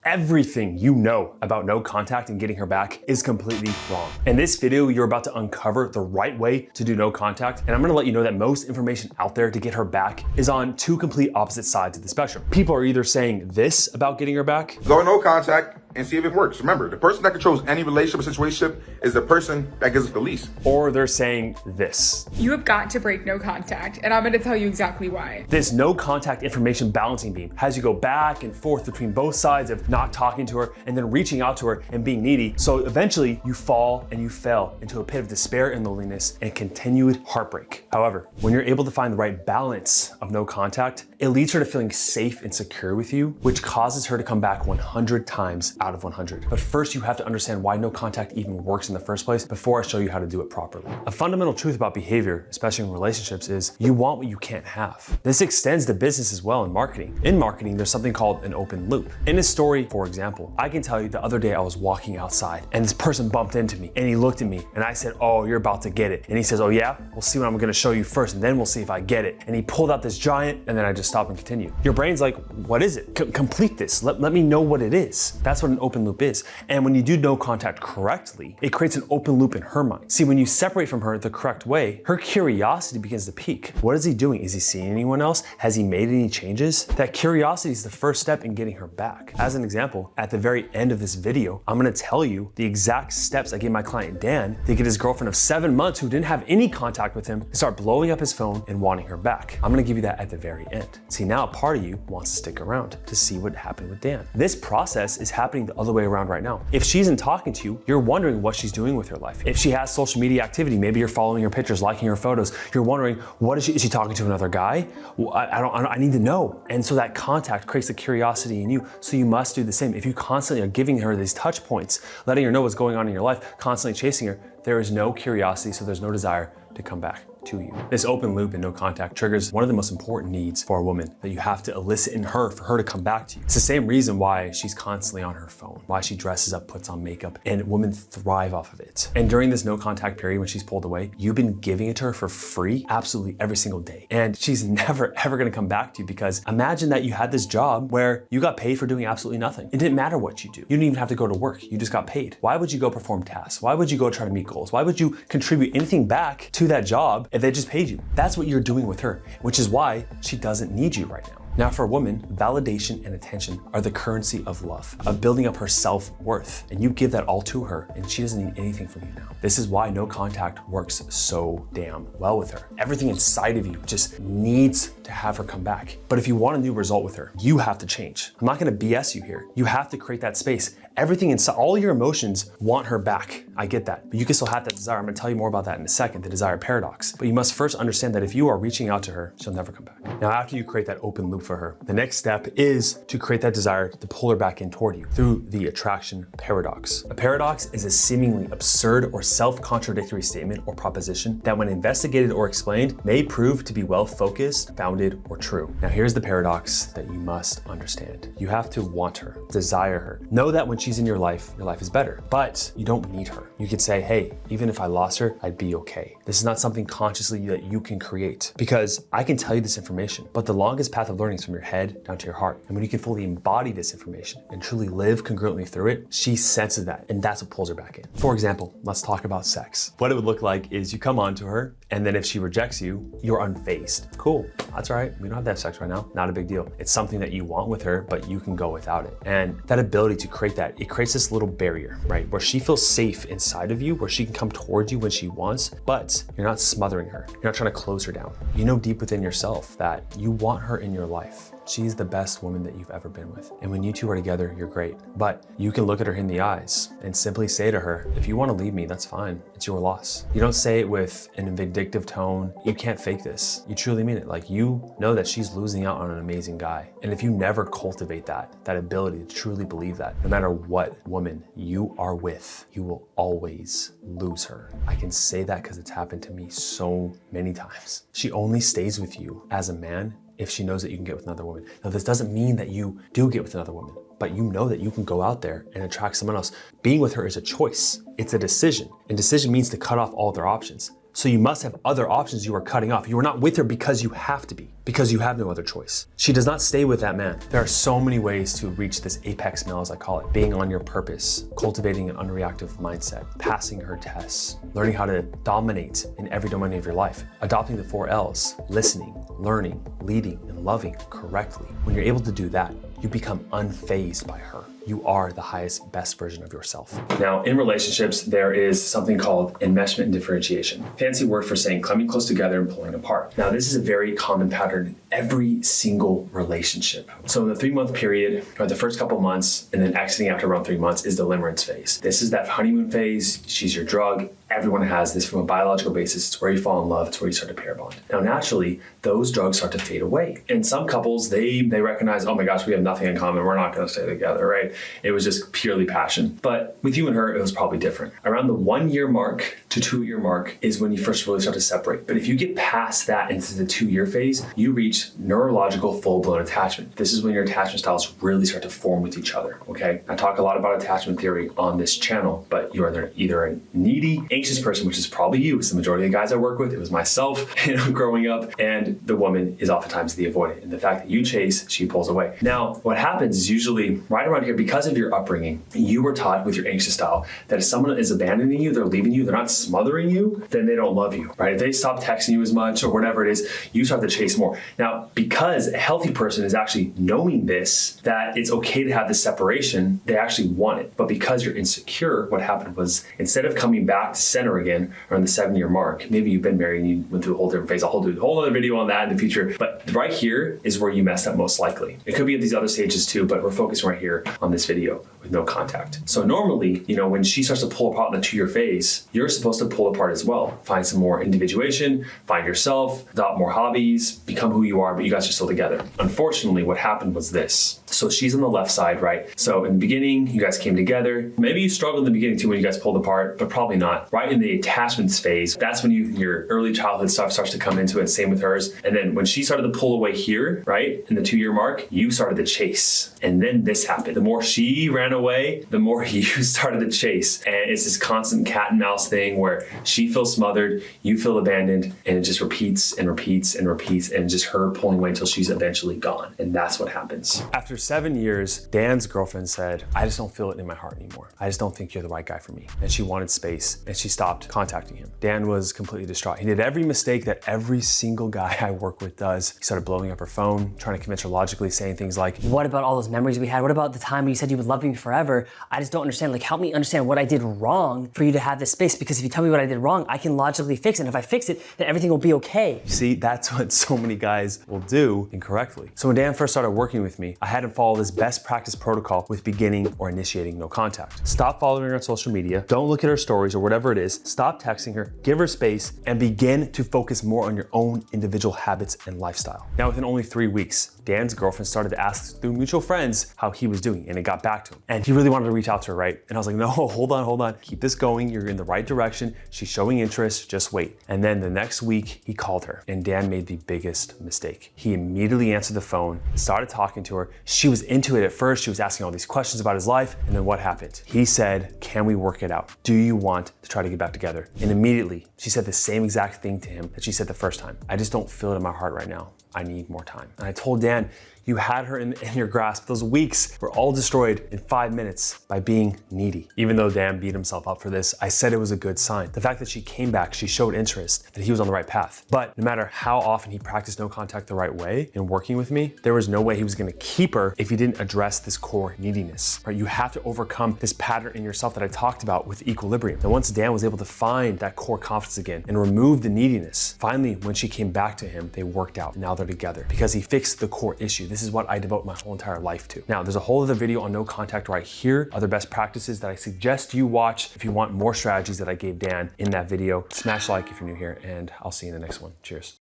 everything you know about no contact and getting her back is completely wrong. In this video, you're about to uncover the right way to do no contact, and I'm gonna let you know that most information out there to get her back is on two complete opposite sides of the spectrum. People are either saying this about getting her back, go no contact and see if it works. Remember, the person that controls any relationship or situation is the person that gives us the least. or they're saying this. You have got to break no contact, and I'm going to tell you exactly why. This no contact information balancing beam has you go back and forth between both sides of not talking to her and then reaching out to her and being needy. So eventually you fall and you fell into a pit of despair and loneliness and continued heartbreak. However, when you're able to find the right balance of no contact, it leads her to feeling safe and secure with you, which causes her to come back 100 times out of 100. But first you have to understand why no contact even works in the first place before I show you how to do it properly. A fundamental truth about behavior, especially in relationships, is you want what you can't have. This extends to business as well in marketing. In marketing, there's something called an open loop. In a story, for example, I can tell you the other day I was walking outside and this person bumped into me and he looked at me and I said, "Oh, you're about to get it." And he says, "Oh yeah? We'll see what I'm gonna show you first and then we'll see if I get it." And he pulled out this giant and then I just stopped and continued. Your brain's like, what is it? Complete this. Let me know what it is. That's what an open loop is. And when you do no contact correctly, it creates an open loop in her mind. See, when you separate from her the correct way, her curiosity begins to peak. What is he doing? Is he seeing anyone else? Has he made any changes? That curiosity is the first step in getting her back. As an example, at the very end of this video, I'm gonna tell you the exact steps I gave my client Dan to get his girlfriend of 7 months who didn't have any contact with him to start blowing up his phone and wanting her back. I'm gonna give you that at the very end. See, now a part of you wants to stick around to see what happened with Dan. This process is happening the other way around right now. If she isn't talking to you, you're wondering what she's doing with her life. If she has social media activity, maybe you're following her pictures, liking her photos, you're wondering, what is she talking to another guy? Well, I need to know. And so that contact creates a curiosity in you. So you must do the same. If you constantly are giving her these touch points, letting her know what's going on in your life, constantly chasing her, there is no curiosity, so there's no desire to come back to you. This open loop and no contact triggers one of the most important needs for a woman that you have to elicit in her for her to come back to you. It's the same reason why she's constantly on her phone, why she dresses up, puts on makeup, and women thrive off of it. And during this no contact period when she's pulled away, you've been giving it to her for free absolutely every single day. And she's never ever gonna come back to you, because imagine that you had this job where you got paid for doing absolutely nothing. It didn't matter what you do. You didn't even have to go to work. You just got paid. Why would you go perform tasks? Why would you go try to meet goals? Why would you contribute anything back to that job if they just paid you? That's what you're doing with her, which is why she doesn't need you right now. Now for a woman, validation and attention are the currency of love, of building up her self-worth. And you give that all to her and she doesn't need anything from you now. This is why no contact works so damn well with her. Everything inside of you just needs to have her come back. But if you want a new result with her, you have to change. I'm not gonna BS you here. You have to create that space. Everything inside, all your emotions want her back. I get that, but you can still have that desire. I'm gonna tell you more about that in a second, the desire paradox. But you must first understand that if you are reaching out to her, she'll never come back. Now, after you create that open loop for her, the next step is to create that desire to pull her back in toward you through the attraction paradox. A paradox is a seemingly absurd or self-contradictory statement or proposition that, when investigated or explained, may prove to be well-focused, founded, or true. Now, here's the paradox that you must understand. You have to want her, desire her. Know that when she's in your life is better, but you don't need her. You could say, hey, even if I lost her, I'd be okay. This is not something consciously that you can create, because I can tell you this information, but the longest path of learning is from your head down to your heart. And when you can fully embody this information and truly live congruently through it, she senses that, and that's what pulls her back in. For example, let's talk about sex. What it would look like is you come on to her, and then if she rejects you, you're unfazed. Cool, that's all right. We don't have to have sex right now. Not a big deal. It's something that you want with her, but you can go without it. And that ability to create that, it creates this little barrier, right? Where she feels safe inside of you, where she can come towards you when she wants, but you're not smothering her. You're not trying to close her down. You know deep within yourself that you want her in your life. She's the best woman that you've ever been with. And when you two are together, you're great. But you can look at her in the eyes and simply say to her, if you want to leave me, that's fine. It's your loss. You don't say it with an vindictive tone. You can't fake this. You truly mean it. Like, you know that she's losing out on an amazing guy. And if you never cultivate that ability to truly believe that, no matter what woman you are with, you will always lose her. I can say that because it's happened to me so many times. She only stays with you as a man if she knows that you can get with another woman. Now, this doesn't mean that you do get with another woman, but you know that you can go out there and attract someone else. Being with her is a choice. It's a decision. And decision means to cut off all other options. So you must have other options you are cutting off. You are not with her because you have to be, because you have no other choice. She does not stay with that man. There are so many ways to reach this apex male, as I call it. Being on your purpose, cultivating an unreactive mindset, passing her tests, learning how to dominate in every domain of your life, adopting the 4 L's, listening, learning, leading, and loving correctly. When you're able to do that, you become unfazed by her. You are the highest, best version of yourself. Now, in relationships, there is something called enmeshment and differentiation. Fancy word for saying coming close together and pulling apart. Now, this is a very common pattern in every single relationship. So in the 3-month period, or the first couple months, and then exiting after around 3 months is the limerence phase. This is that honeymoon phase. She's your drug. Everyone has this from a biological basis. It's where you fall in love. It's where you start to pair bond. Now, naturally, those drugs start to fade away. And some couples, they recognize, oh my gosh, we have nothing in common. We're not going to stay together, right? It was just purely passion. But with you and her, it was probably different. Around the 1-year mark to 2-year mark is when you first really start to separate. But if you get past that into the 2-year phase, you reach neurological full-blown attachment. This is when your attachment styles really start to form with each other, okay? I talk a lot about attachment theory on this channel, but you are either a needy, anxious person, which is probably you. It's the majority of the guys I work with. It was myself, growing up. And the woman is oftentimes the avoidant. And the fact that you chase, she pulls away. Now, what happens is usually right around here, because of your upbringing, you were taught with your anxious style that if someone is abandoning you, they're leaving you, they're not smothering you, then they don't love you, right? If they stop texting you as much or whatever it is, you start to chase more. Now, because a healthy person is actually knowing this, that it's okay to have this separation, they actually want it. But because you're insecure, what happened was instead of coming back to center again around the 7-year mark, maybe you've been married and you went through a whole different phase. I'll do a whole other video on that in the future. But right here is where you messed up most likely. It could be at these other stages too, but we're focused right here on this video with no contact. So normally, when she starts to pull apart in the 2-year phase, you're supposed to pull apart as well. Find some more individuation, find yourself, adopt more hobbies, become who you are, but you guys are still together. Unfortunately, what happened was this. So she's on the left side, right? So in the beginning, you guys came together. Maybe you struggled in the beginning too when you guys pulled apart, but probably not. Right in the attachments phase, that's when your early childhood stuff starts to come into it, same with hers. And then when she started to pull away here, right, in the 2-year mark, you started to chase. And then this happened. The more she ran away, the more you started to chase. And it's this constant cat and mouse thing where she feels smothered, you feel abandoned, and it just repeats and repeats and repeats, and just her pulling away until she's eventually gone. And that's what happens. After 7 years, Dan's girlfriend said, I just don't feel it in my heart anymore. I just don't think you're the right guy for me. And she wanted space, and she stopped contacting him. Dan was completely distraught. He did every mistake that every single guy I work with does. He started blowing up her phone, trying to convince her logically, saying things like, what about all those memories we had? What about the time you said you would love me forever? I just don't understand. Like, help me understand what I did wrong for you to have this space, because if you tell me what I did wrong, I can logically fix it. And if I fix it, then everything will be okay. See, that's what so many guys will do incorrectly. So when Dan first started working with me, I had him follow this best practice protocol with beginning or initiating no contact. Stop following her on social media. Don't look at her stories or whatever it is. Stop texting her, give her space, and begin to focus more on your own individual habits and lifestyle. Now, within only 3 weeks, Dan's girlfriend started to ask through mutual friends how he was doing, and it got back to him. And he really wanted to reach out to her, right? And I was like, no, hold on. Keep this going. You're in the right direction. She's showing interest. Just wait. And then the next week, he called her, and Dan made the biggest mistake. He immediately answered the phone, started talking to her. She was into it at first. She was asking all these questions about his life. And then what happened? He said, can we work it out? Do you want to try to get back together? And immediately, she said the same exact thing to him that she said the first time. I just don't feel it in my heart right now. I need more time. And I told Dan, you had her in your grasp. Those weeks were all destroyed in 5 minutes by being needy. Even though Dan beat himself up for this, I said it was a good sign. The fact that she came back, she showed interest, that he was on the right path. But no matter how often he practiced no contact the right way in working with me, there was no way he was gonna keep her if he didn't address this core neediness, right? You have to overcome this pattern in yourself that I talked about with equilibrium. And once Dan was able to find that core confidence again and remove the neediness, finally, when she came back to him, they worked out. Now they're together because he fixed the core issue. This is what I devote my whole entire life to. Now, there's a whole other video on no contact right here, other best practices that I suggest you watch if you want more strategies that I gave Dan in that video. Smash like if you're new here, and I'll see you in the next one. Cheers.